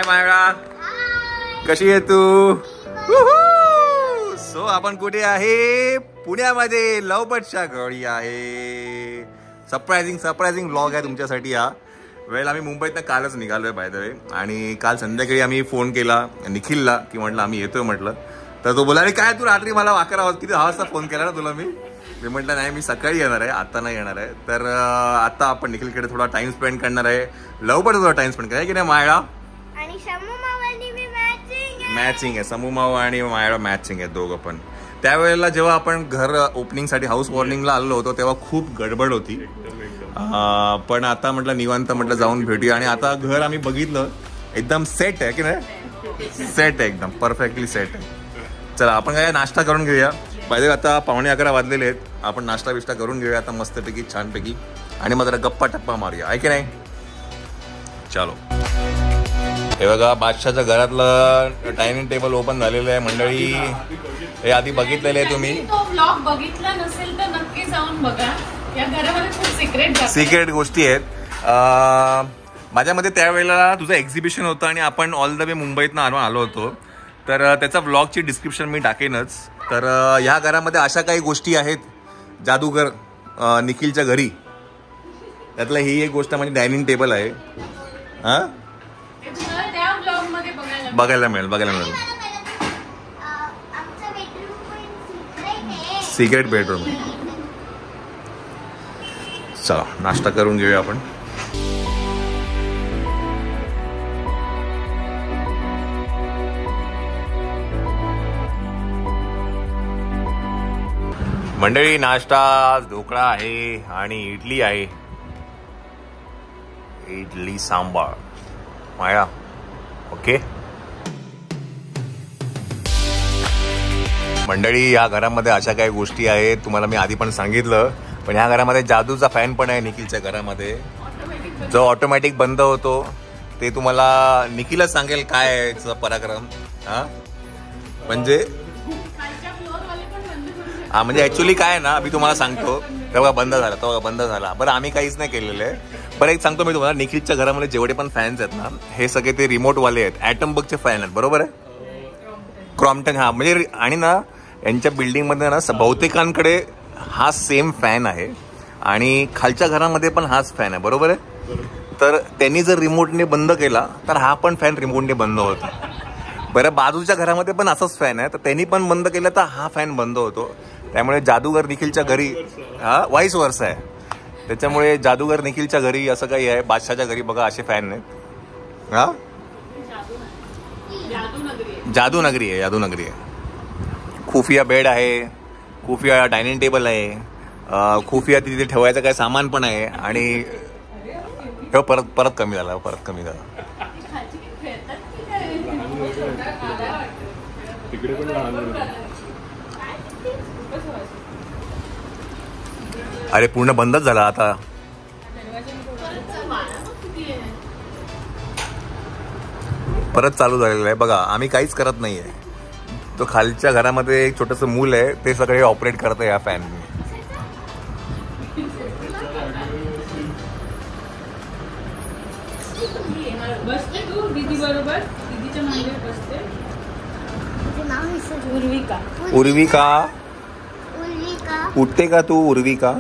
मायरा, कशी आहे तू? सो आपण कुठे आहे? पुण्यामध्ये लवपटच्या घरी आहे. सरप्राइझिंग व्लॉग आहे तुमच्यासाठी हा. वेळ आम्ही मुंबईतनं कालच निघालोय बाय द वे. आणि काल संध्याकाळी आम्ही फोन केला निखिलला की म्हटलं आम्ही येतोय म्हटलं. तर तो बोला अरे काय तू रात्री मला 11 वाजता किती 10 वाजता फोन केला ना तुला मी म्हटलं नाही मी सकाळी येणार आहे आता नाही येणार आहे. तर आता आपण निखिलकडे थोडा टाइम स्पेंड करणार आहे. लवपट थोडा टाइम स्पेंड करायला की नाही मायरा? आणि समू मावानी मी मॅचिंग आहे. समू मावा आणि मायरा मॅचिंग आहे दोघं पण. त्यावेळेला जेव्हा आपण घर ओपनिंगसाठी हाऊस वॉर्निंगला आलो होतो तेव्हा खूप गडबड होती. पण आता म्हटलं निवांत म्हटलं जाऊन भेटूया. आणि आता घर आम्ही बघितलं एकदम सेट आहे की नाही? सेट आहे एकदम परफेक्टली सेट आहे. चला आपण काय नाश्ता करून घेऊया. पाहिजे आता 11:15 वाजलेले आहेत. आपण नाश्ता बिष्टा करून घेऊया आता मस्तपैकी छानपैकी आणि मग जरा गप्पा टप्पा मारूया आहे की नाही? चलो. हे बघा बादशाच्या घरातलं डायनिंग टेबल ओपन झालेलं आहे मंडळी. हे आधी बघितलेलं आहे तुम्ही. तो व्लॉग बघितला नसेल तर नक्की जाऊन बघा. या घरामध्ये खूप सिक्रेट गोष्टी आहेत. माझ्यामध्ये त्यावेळेला तुझं एक्झिबिशन होतं आणि आपण ऑल द वे मुंबईतनं आलो होतो. तर त्याचा व्लॉगची डिस्क्रिप्शन मी टाकेनच. तर ह्या घरामध्ये अशा काही गोष्टी आहेत जादूगर निखिलच्या घरी. त्यातलं ही एक गोष्ट म्हणजे डायनिंग टेबल आहे. हा बघायला मिळेल. Secret bedroom. चला नाश्ता करून घेऊया आपण. मंडळी नाश्ता ढोकळा आहे आणि इडली आहे. इडली सांबार माया. ओके मंडळी या घरामध्ये अशा काही गोष्टी आहेत तुम्हाला मी आधी पण सांगितलं. पण ह्या घरामध्ये जादूचा फॅन पण आहे निखिलच्या घरामध्ये जो ऑटोमॅटिक बंद होतो. ते तुम्हाला निखिलच सांगेल काय आहे याचा पराक्रम. हा म्हणजे म्हणजे ऍक्च्युली काय आहे ना मी तुम्हाला सांगतो. तेव्हा बंद झाला बरं आम्ही काहीच नाही केलेलं आहे. बरं एक सांगतो मी तुम्हाला निखिलच्या घरामध्ये जेवढे पण फॅन्स आहेत ना हे सगळे ते रिमोटवाले आहेत. ॲटमबर्गचे फॅन आहेत बरोबर आहे. क्रॉम्प्टन हा म्हणजे आणि ना यांच्या बिल्डिंगमध्ये ना बहुतेकांकडे हा सेम फॅन आहे. आणि खालच्या घरामध्ये पण हाच फॅन आहे बरोबर आहे. तर त्यांनी जर रिमोटने बंद केला तर हा पण फॅन रिमोटने बंद होतो. बरं बाजूच्या घरामध्ये पण असाच फॅन आहे तर त्यांनी पण बंद केलं तर हा फॅन बंद होतो. त्यामुळे जादूगर निखिलच्या घरी हा वाईस वर्ष आहे. त्याच्यामुळे जादूगर निखिलच्या घरी असं काही आहे. बादशाच्या घरी बघा असे फॅन नाहीत. हा जादूनगरी आहे. खुफिया बेड आहे. खुफिया डायनिंग टेबल आहे. खुफिया तिथे ठेवायचं काय सामान पण आहे. आणि परत कमी झाला. अरे पूर्ण बंदच झाला आता. परत चालू झालेलं आहे बघा. आम्ही काहीच करत नाहीये. तो खालच्या घरामध्ये एक छोटंसं मूल आहे ते सगळे ऑपरेट करतं या फॅनने. उर्विका उठते का तू उर्विका?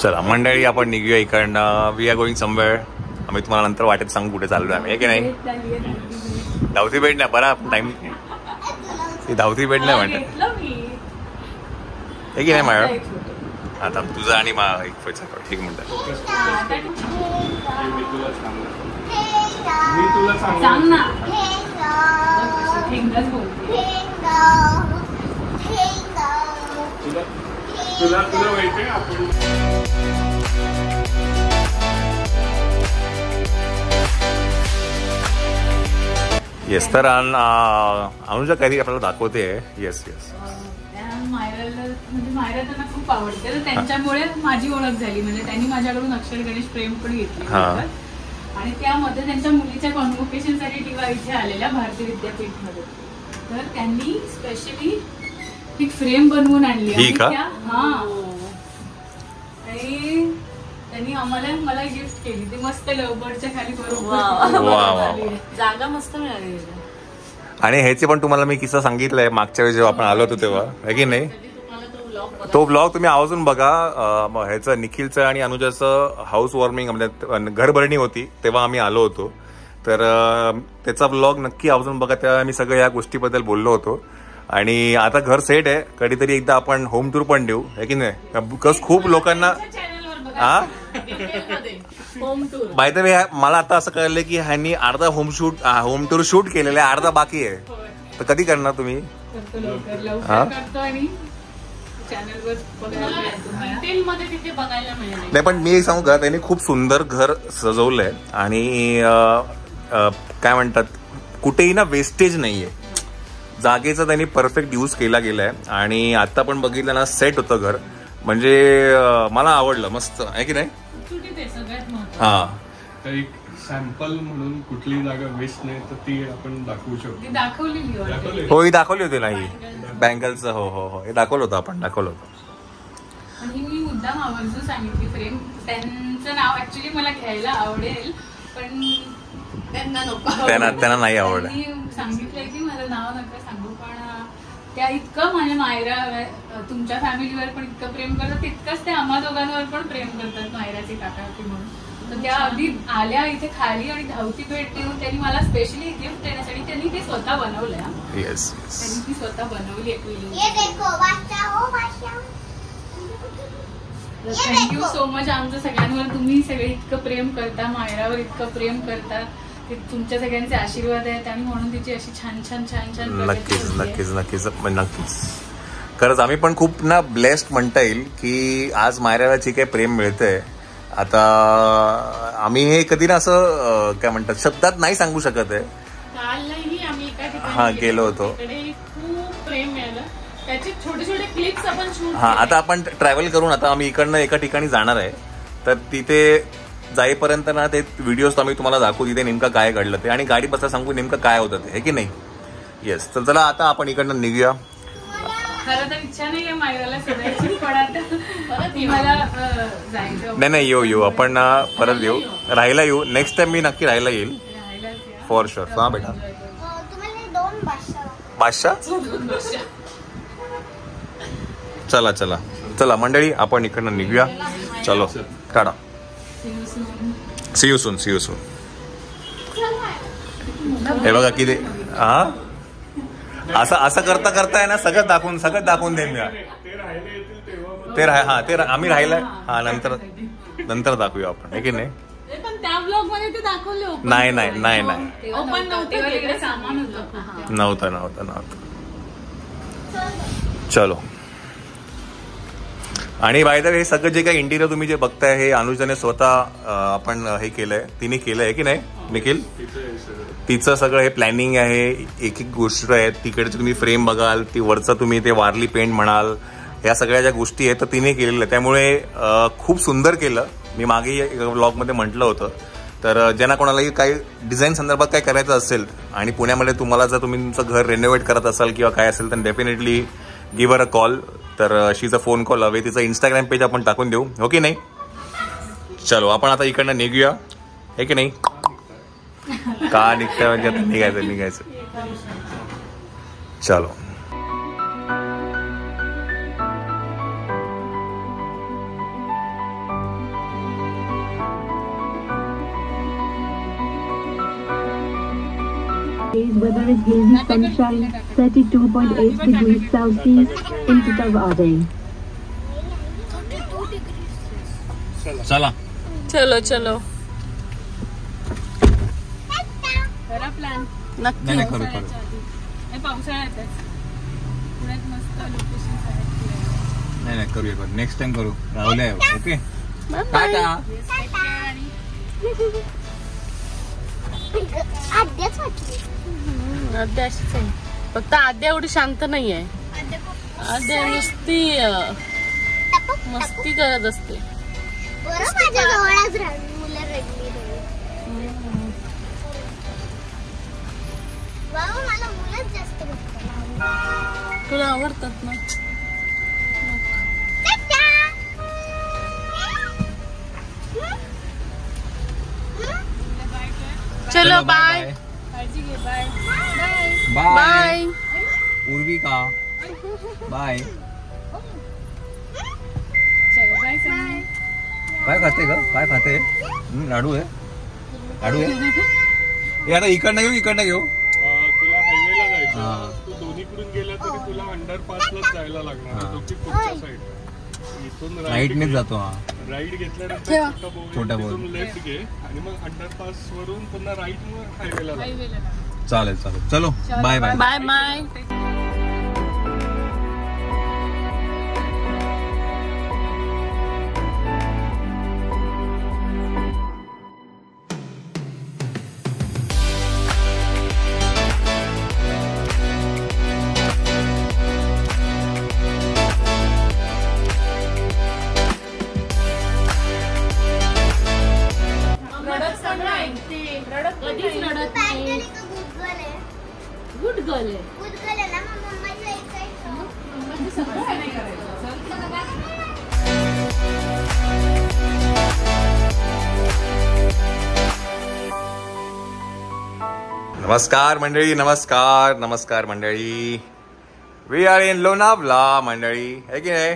चला मंडळी आपण निघूया इकडनं. We are going somewhere. आम्ही तुम्हाला नंतर वाटेत सांगू कुठे चाललोय आम्ही. हे की नाही? धावती बेड नाही बरा टाइम. ती धावती बेड नाही म्हणतात हे की नाही माझ्या. आता तुझं आणि ठीक म्हणतात. तुला माहिती आपण येस. तर अनुजा काहीतरी आपल्याला दाखवते. Yes yes. त्या मायराला म्हणजे मायरा त्यांना खूप आवडते, तर त्यांच्यामुळे माझी ओळख झाली. म्हणजे त्यांनी माझ्याकडून अक्षर गणेश प्रेम पण घेतली आणि त्यामध्ये त्यांच्या मुलीच्या कॉन्व्होकेशनसाठी टीवा इथे आलेल्या भारतीय विद्यापीठमध्ये. तर त्यांनी स्पेशली एक फ्रेम बनवून आणली आणि त्यांनी मला गिफ्ट केली. ती मस्त लवबर्डच्या खाली बरोबर जागा मस्त मिळाली. आणि ह्याचे पण तुम्हाला मी किस्सा सांगितलाय मागच्या वेळी जेव्हा आपण आलो होतो तेव्हा, आहे की नाही? तो ब्लॉग तुम्ही आवर्जून बघा. ह्याचं निखिलचं आणि अनुजाचं हाऊस वॉर्मिंग म्हणजे घरभरणी होती तेव्हा आम्ही आलो होतो. तर त्याचा ब्लॉग नक्की आवर्जून बघा. तेव्हा आम्ही सगळं या गोष्टीबद्दल बोललो होतो. आणि आता घर सेट आहे. कधीतरी एकदा आपण होम टूर पण देऊ, आहे की नाही? बिकॉज खूप लोकांना बाय द वे मला आता असं कळलं की ह्यांनी अर्धा होम टूर शूट केलेलं आहे, अर्धा बाकी आहे. तर कधी करणार तुम्ही? नाही पण मी सांगू का, त्यांनी खूप सुंदर घर सजवलंय आणि काय म्हणतात कुठेही ना वेस्टेज नाहीये. जागेचा त्यांनी परफेक्ट यूज केला गेलाय आणि आता पण बघितलं ना सेट होतं घर. म्हणजे मला आवडलं, मस्त आहे की नाही? हा. तर एक सॅम्पल म्हणून कुठली जागा वेस्ट नाही तर ती आपण दाखवू शकतो. दाखवलेली हो, ही दाखवली होती ना ही बँगलचं. हो हो हो, हे दाखवलं होतं आपण, दाखवलं होतं. आणि मी मुद्दाम आवर्जून सांगितली फ्रेम. त्यांचं नाव ऍक्च्युली मला घ्यायला आवडेल पण त्यांना नको, त्यांना नाही आवडलं. सांगितलंय की मला नाव नका सांगू, पण त्या इतकं माझ्या मायरा तुमच्या फॅमिलीवर पण इतकं प्रेम करतात तितकंच ते आम्हा दोघांवर पण प्रेम करतात मायराची काकाकी म्हणून. तर त्या अगदी आल्या इथे खाली आणि धावती भेट देऊन त्यांनी मला स्पेशली गिफ्ट देण्यासाठी त्यांनी ते स्वतः बनवलंय. त्यांनी ती स्वतः बनवली. थँक्यू सो मच आमच्या सगळ्यांवर. तुम्ही सगळे इतकं प्रेम करता, मायरावर इतकं प्रेम करता, ते तुमच्या सगळ्यांचे आशीर्वाद आहेत आणि म्हणून तिची अशी छान छान छान छान. नक्कीच नक्कीच नक्कीच नक्कीच. खरंच आम्ही पण खूप ना ब्लेस्ड म्हणता येईल की आज मायराला जे काही प्रेम मिळतंय. आता आम्ही हे कधी ना असं काय म्हणतात शब्दात नाही सांगू शकत आहे. कालही आम्ही एका ठिकाणी गेलो होतो, खूप प्रेम मिळालं. त्याचे छोटे छोटे क्लिप्स आपण शूट. आता आपण ट्रॅव्हल करून आता आम्ही इकडनं एका ठिकाणी जाणार आहे. तर तिथे जाईपर्यंत ना ते व्हिडिओज आम्ही तुम्हाला दाखवू तिथे नेमकं काय घडलं ते आणि गाडी बसता सांगू नेमकं काय होतं ते, हे की नाही? येस. तर चला आता आपण इकडनं निघूया. खरं तर इच्छा नाहीये मायराला सोडायची, पण आता मला जायचं. नाही येऊ आपण परत येऊ, राहायला येऊ. नेक्स्ट टाइम मी नक्की राहायला येईल फॉर शुअर. हा बेटा. बादशाह. चला चला चला मंडळी आपण इकडनं निघूया. चलो टाटा. C you soon. हे बघा किती असं करता करता आहे ना सगळं दाखवून देईन मी. ते आम्ही राहिलाय. हा नंतर दाखवूया आपण, हे की नाही? नाही नव्हतं. चलो. आणि बाय द वे हे सगळं जे काही इंटिरियर तुम्ही जे बघताय हे अनुजाने स्वतः आपण हे केलंय, तिने केलंय की नाही निखिल? तिचं सगळं हे प्लॅनिंग आहे. एक गोष्ट आहे तिकडची तुम्ही फ्रेम बघाल, ती वरचं तुम्ही ते वारली पेंट म्हणाल, ह्या सगळ्या ज्या गोष्टी आहेत तर तिने केलेलं आहे. त्यामुळे खूप सुंदर केलं. मी मागे ब्लॉगमध्ये म्हटलं होतं. तर ज्यांना कोणालाही काही डिझाईन संदर्भात काय करायचं असेल आणि पुण्यामध्ये तुम्हाला जर तुम्ही तुमचं घर रेनोव्हेट करत असाल किंवा काय असेल तर definitely give her a call. तर शीचा फोन कॉल हवे. तिचं इंस्टाग्राम पेज आपण टाकून देऊ, हो की नाही? चलो आपण आता इकडनं निघूया, हे की नाही? का निघतंय म्हणजे आता निघायचं. चलो. Weather is hazy sunshine, 32.8 degrees Celsius in Titavade. चला चलो करा प्लॅन. नक्की पावसाळ्यात पुण्यात मस्त लोकेशन आहेत. नाही करूया, नेक्स्ट टाइम करू. राहुल्या. ओके टाटा. आद्याच वाटली. आद्या अशीच आहे, फक्त आद्या एवढी शांत नाहीये. आद्या नुसती मस्ती करत असते. बरं माझ्या जवळच राहून मुलं रडली. बाबा मला मुलंच जास्त बघतात. तुला आवडतात ना. चलो बाय काळजी घे. बाय. बाय. उर्विका बाय. चलो बाय सनी. काय खाते ग? काय खाते? लाडू आहे. लाडू आहे. हे आता इकडनं घेऊ. तुला हायवेला जायचं, तू दोन्हीकडून गेला तरी तुला अंडरपासलाच जायला लागणार. तो की पुढच्या साईड इथून राईटनेच जातो हा. राईट घेतल्यानंतर छोटा बोल. लेफ्ट घे आणि मग अंडरपास वरून पुन्हा राईट मग हायवेला लाग. हायवेला. चालेल चलो बाय बाय. Bye bye. कधीच रडत नाही. गुड गर्ल आहे. नमस्कार मंडळी. वी आर इन लोणावळा मंडळी, है की नाही?